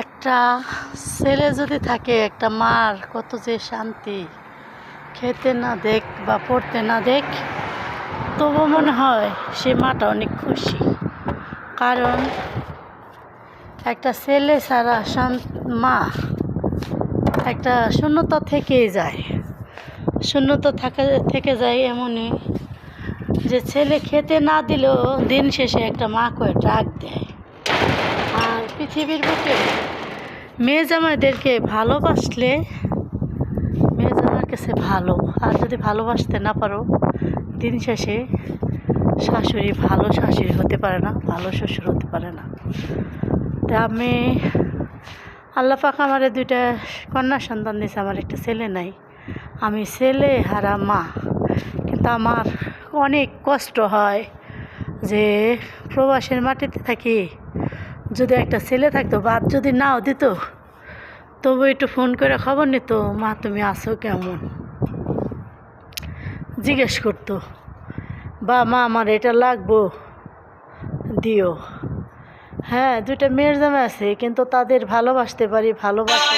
একটা ছেলে যদি থাকে, একটা মার কত যে শান্তি। খেতে না দেখ বা পড়তে না দেখ, তবু মনে হয় সে মাটা অনেক খুশি। কারণ একটা ছেলে ছাড়া মা একটা শূন্যতা থেকেই যায়। শূন্যতা থেকে যায় এমনই যে ছেলে খেতে না দিলেও দিন শেষে একটা মা করে ডাক দেয়। আর পৃথিবীর বুকে মেয়ে জামাইদেরকে ভালোবাসলে মেয়ে জামাইয়ের কাছে ভালো। আর যদি ভালোবাসতে না পারো, দিন শেষে শাশুড়ি ভালো শাশুড়ি হতে পারে না, ভালো শ্বশুর হতে পারে না। তা আমি আল্লাহ পাক আমারে 2টা কন্যা সন্তান দিয়েছে, আমার একটা ছেলে নাই। আমি ছেলে হারা মা। কিন্তু আমার অনেক কষ্ট হয় যে প্রবাসের মাটিতে থাকি, যদি একটা ছেলে থাকতো, বাদ যদি নাও দিত, তবু একটু ফোন করে খবর নিত, মা তুমি আছো কেমন, জিজ্ঞেস করতো, বা মা আমার এটা লাগবো দিও। হ্যাঁ, 2টা মেয়ের জামাই আছে, কিন্তু তাদের ভালোবাসতে পারি, ভালোবাসতে